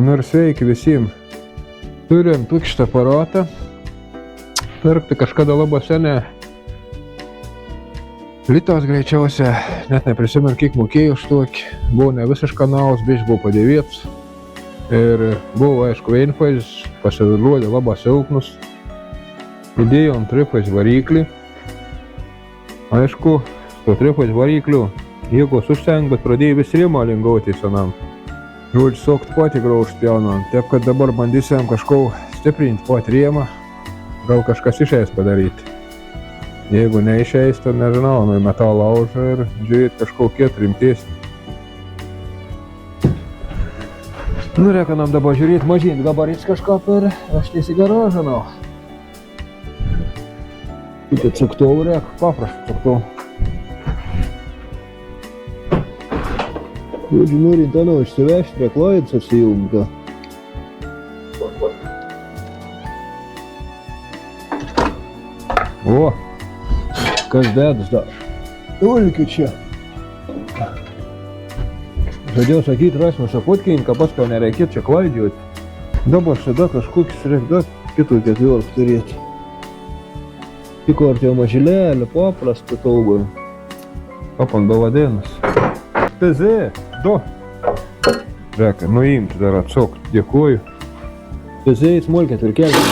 Nu ir sveiki visiem. Turim tokį šitą aparatą. Pirkti kažkada labai seniai. Litos greičiausia, net neprisimenu, kiek mokėjau už tokį. Buvo ne visiškai naujas, biškai buvo padėvėtas. Ir buvo, aišku, vienfazis, pasirodė labai silpnus. Įdėjom trifazį variklį. Aišku, to trifazį varikliu jėgos užtenka, bet pradėjo vis rėmą lingauti senam. Žodžiu, sokt patį graužti jaunam. Taip, kad dabar bandysim kažko stiprinti patį rėmą. Gal kažkas išeis padaryti. Jeigu neišeis, tad nežinau, nu į metalą laužą ir žiūrėti kažko kitą rimtesnį. Nu, reikia nam dabar žiūrėti mažinti gabarits kažką per raštys į garažą, nu. Kitą cuktovų reikia, paprastą cuktovų. Žodžiu, norint ano išsivežti, reikia laidas atsijungti. O! Kas dėdas dar? Ulkiu čia. Žadėjau sakyti, rasime šaputkinį, kad paskui nereikėtų čia klaidžiuoti. Dabar šada kažkokius reikia kitų ketvirtų turėti. Tik ar tie mažylėlį, paprastą taubą. Papak davadėnas. PZ, du. Reikia, nuimti dar atsokti. Dėkuoju. PZ įsmulkėt ir kelti.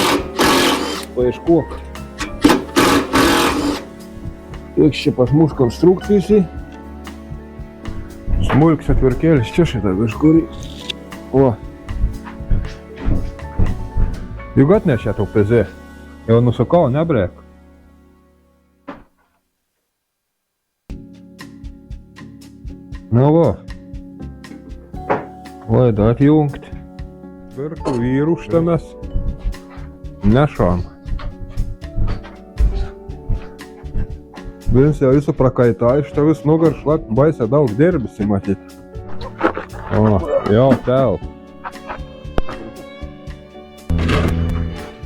Paieškuok. Tiek čia pas mūsų konstrukcijai. Smulks atvirkėlis čia šitą kažkurį. O. Juk atnešė tau PZ. Jau nusukau, nebrėk. Nu va. Laidą atjungti. Pirku vyrų štames. Nešam. Vins jau visu prakaitā, iš tev visu nugar šlakt baisē daug dirbisi matīt. O, jau tev.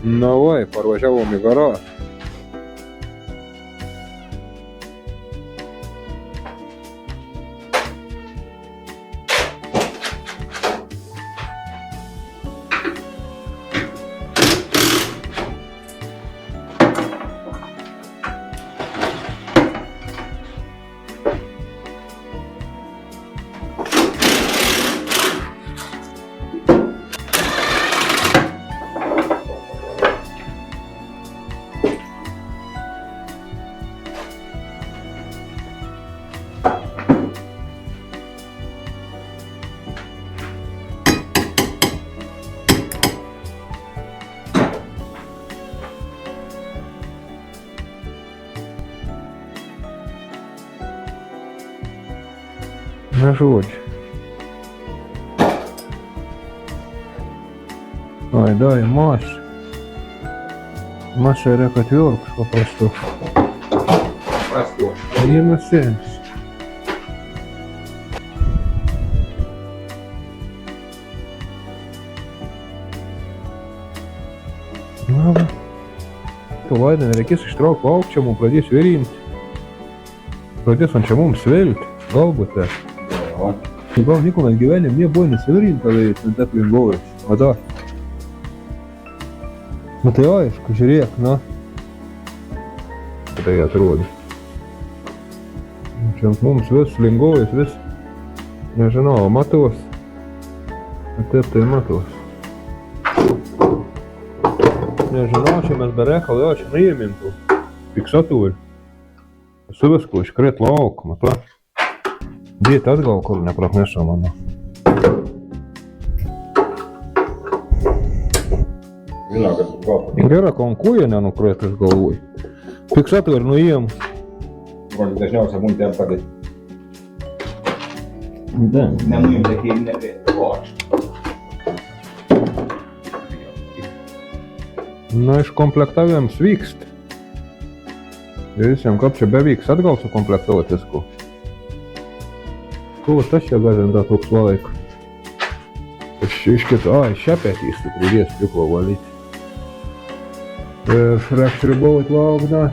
Nu vai, parvažiavom į garažą. Na žodžiu. Ai, dai, mašą. Mašą reikia atvilkus paprastu. Vienas sėms. Na va. Tu laidą nereikės ištraukti aukščiam un pradės virinti. Pradės ant čia mums svelti. Galbūt tai. Gal Nikolas gyvenim nebuvo nesivarinta veit, ant aplingojas. O da. Nu tai aišku, žiūrėk, na. Tai atrodo. Čia ant mums vis lingojas, vis. Nežinau, matos. Taip tai matos. Nežinau, čia mes berekal, jau čia neįmintų. Fiksatūri. Su visku iškrēt lauku, matā. Dīt atgal, kur neprāt nešam, manu. Gera, ka on kuja nenukrēt, aš galvoju. Fiksatūri nuėjam. Voli dažniausiai mums ten padėti. Da. Nenuim такие nevietu. Nu, iškomplektaviem svīkst. Ja visiem kap čia bevyks atgal sukomplektuot visku. Ko tas čia gazindā toks laika? Iškita, šepetīs tu pridės pliko valīt. Ir rekšribovot laukdā.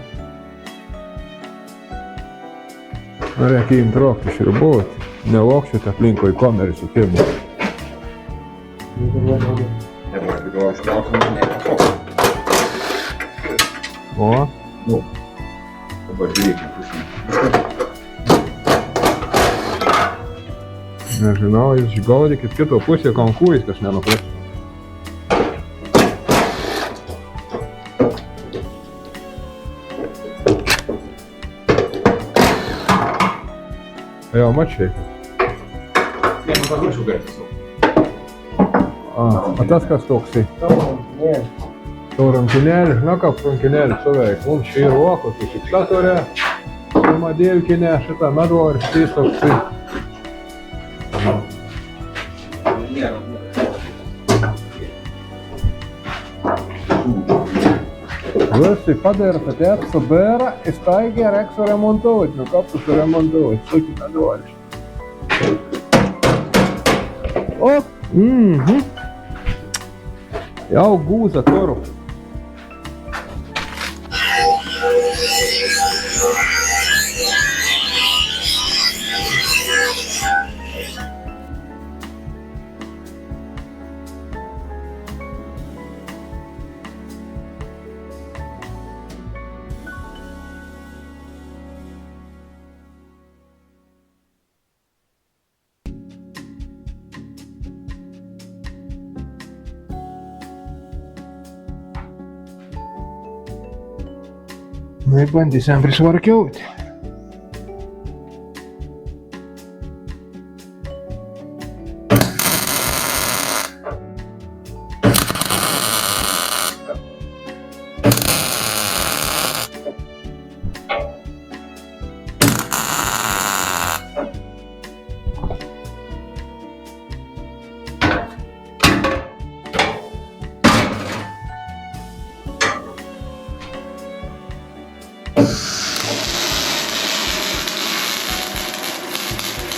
Reikia jim traukti šribovot. Nelaukščiot aplinkoj kameras į kirmą. Dabar tik gal ištrauksiu. O, Nu, dabar žiūrėkit pusį. nežinau, jūs gaudykit kito pusė, kankų viskas nenuplis. Jo, mačiai. Vienu paviršiu garsiu. O tas kas toksai? To rankinėlis, na kaip rankinėlis suveik. Mums šį ruokų, tai fiksatorė, pirmą dėlkinę, šitą medvarštys toksai. Visi padarta, tēt subēra, es taigi reksu remontuot, nu kaip tu suremontuot, suki medvarštį. O, jau gūza turu. Nu ir bandysim prisvarkiauti.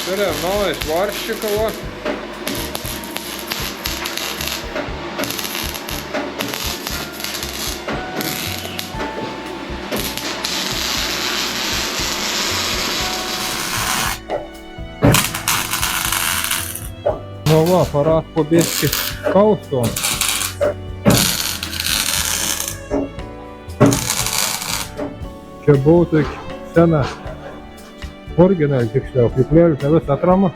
Берем новый сварщик его. Ну va, pora po biškį kaustom. Čia buvo tik sena original tiksliau, priklėlė vis atrama.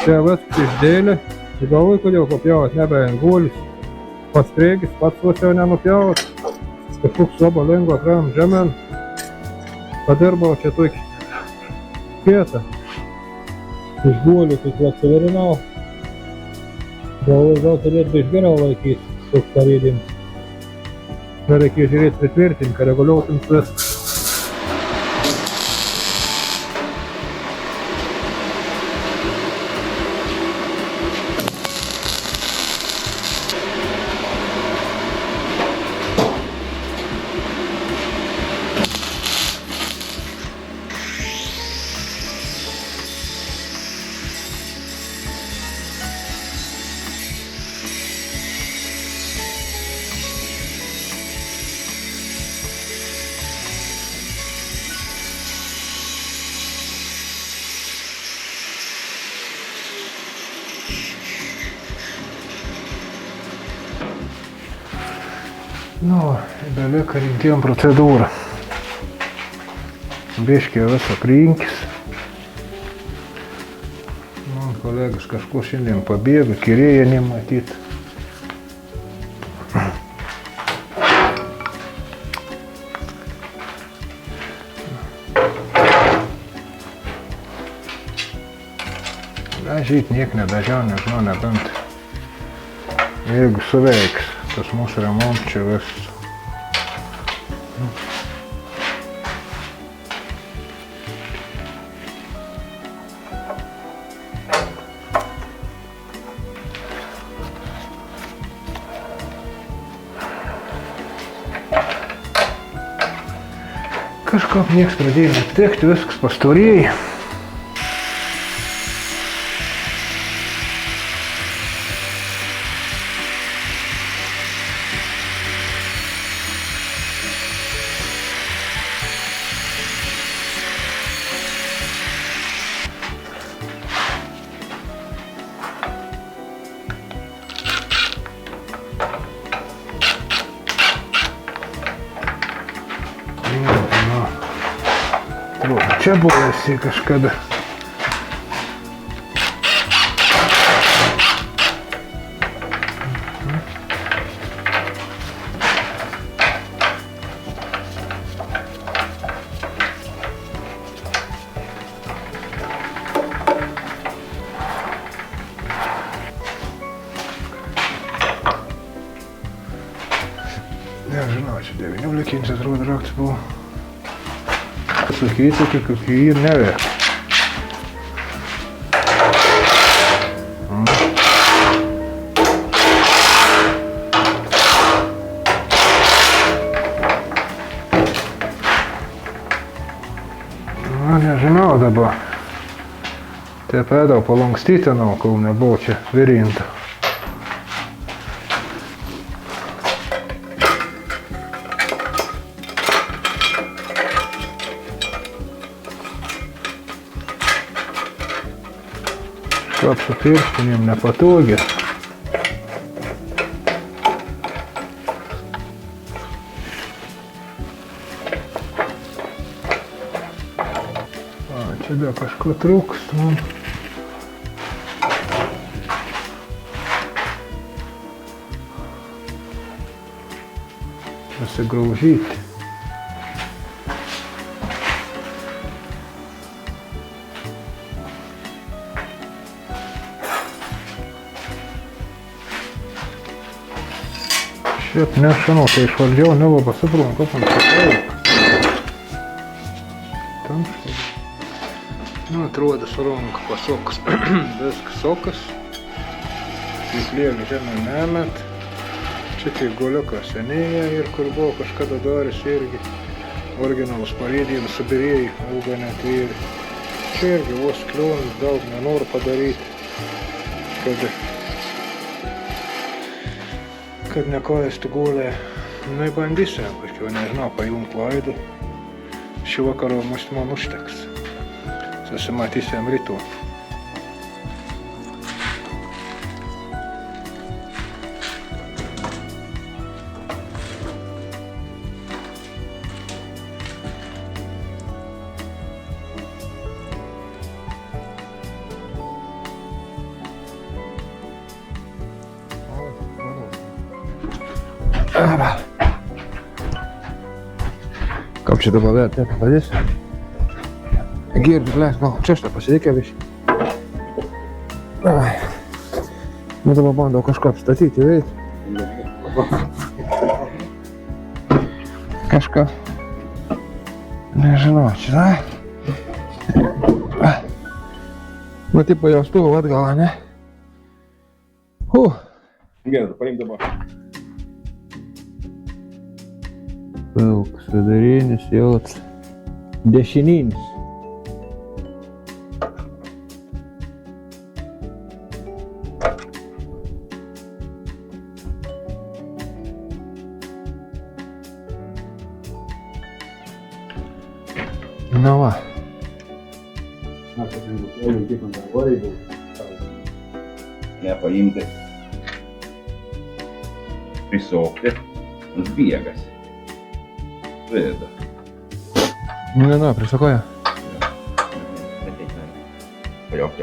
Čia viskas išdėlė. Ir galvoju, kodėl papjauvat nebeint guolis. Pats priekis, pats vos jau nenupjauvat. Kažkoks labai lengva atram žemėn. Padirbau čia tokį kietą. Iš guolių tik atsiverinau. Galvoju, gal turėtų iš geriau laikyti toks parėdims. Dar reikia žiūrėti pritvirtinti, kad reguliuotins viskas. Nu, belieka rinkėjom procedūrą. Biškį visą prinkis. Man kolegas kažko šiandien pabėga, kirėja nematyt. Dažyt niek nedažiau, nežinau, nebent. Jeigu suveiks tas mūsų remontas čia viss. Kažkaip nieks pradėjo netekti, viskas pastorėja. Atrodo, čia buvo esi kažkada. Nežinau, čia 19 atrodo raktas buvo. Sakyti, kokie ir neveikia. Nežinau dabar. Te pėdau palankstytinau, kol nebuvo čia virinta. Škap su pirštinėm nepatogi. Čia dar kažko trūkst man. Pasigraužyti. Šiaip nežinau, tai išvardžiau, nelabai suprantu, kaip man sakau. Tam štai. Nu, atrodo, suranka pasokas. Viskas sokas. Įplienį žemę nemet. Čia tik guliukas senėja ir kur buvo kažkada daręs irgi. Originalus parėdėjimas subirėjai, ilga netvėrė. Čia irgi vos klionis, daug nenoriu padaryti. Kad nekojasti gulė. Nu, bandysiu, kažkiau nežinau, pajungt laidą. Šį vakarą man užteks. Susimatysim rytoj. Kapsi tuba pealt jätta padis. Kiirus läheks maha, sestapasi tekevis. Ma tuba pandu kas kapsita tiiti veid. Kaska. Nežinau, čia da. Ma tipa jaus tuhu atgala, ne? Где-то, парим дома. Pılks, vidurinis, jūtas. Dešinīnis. Nu va. Nepaimti. Prisokti. Un biegas. Veda. Nu, prisakoja. Pajok.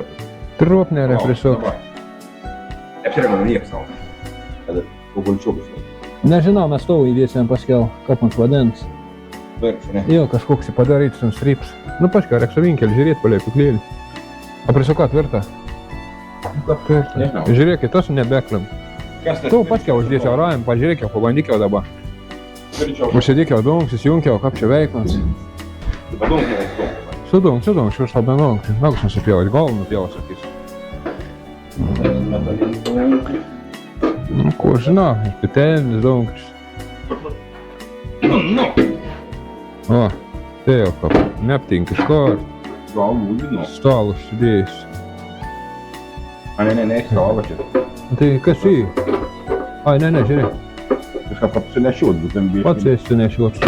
Tropnērē prisok. Apsirēgu man iekasau. Tad uguļčukus. Nežinau, mes to įdėsim paskiau, kaip mums vadins. Verkšu, ne? Jo, kažkoks padarīts un strips. Nu, paškā reksu vinkeli, žiūrēt palieku klieli. A prisakāt vērtā? Žiūrēki, tas nebeklim. Tu paškā uždės jau rājam, pažiūrēk jau, pabandyk jau dabā. Užsidėk jau dungsis, junk jau, kaip čia veiklas. Sudung, šur sabu nungti. Nagu sen supjauvat, galvanu pjaus, sakys. Nu, ko žinā, pitēnis dungtis. O, te jau kā neptinka škārt. Stālus šidījis. Nē, stāvačet. Te, kas ir? Ai, nē, žiri. Tas kā pats nešot, bet tam bija... Pats esi nešots.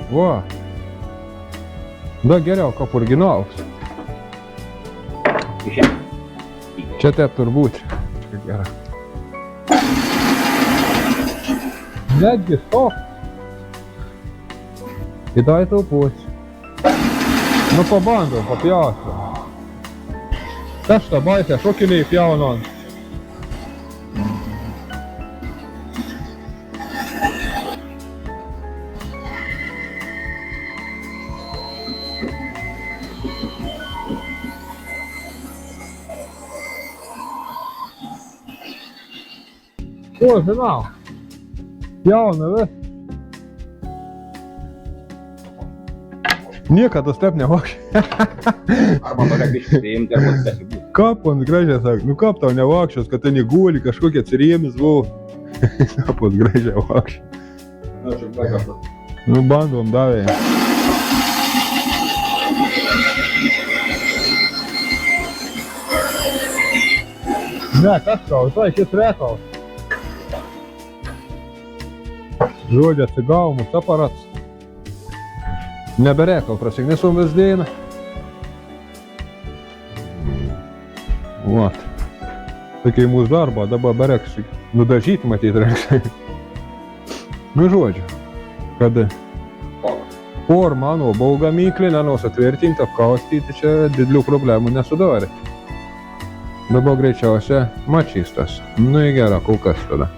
O! Da geriau, kā oriģināls. Čia tev tur būt. Čia gerā. Netgi stop! І дай тупуть. Ну пабандом, поп'ясно. Та ж табайте, що кілі п'яно. О, жена. П'яно, ви? Niekad step nevākšu. Arba pareizi tiem darbos tas ir. Kāpons gražā saka, nu kāp tev nevākšos, ka te ne guļi, ka škokiet riemis vēl. Kāpons gražā vākšu. Nāc, laikā. Nu bandom davēja. Nē, kas kaut, vai šis rēkals. Žoģats ir galvums aparats. Neberēkal, prasīgi, nesam bez diena. Vat. Takai mūsu darbā dabā berēks, nu dažīt matīt rēks. Nu žodžiu, kad forma no Bauga mīkli nenosatvirtinta, apkaustīta, čia didlių problemų nesudarė. Dabar greičiausia mačys tas. Nu į gerą kol kas tada.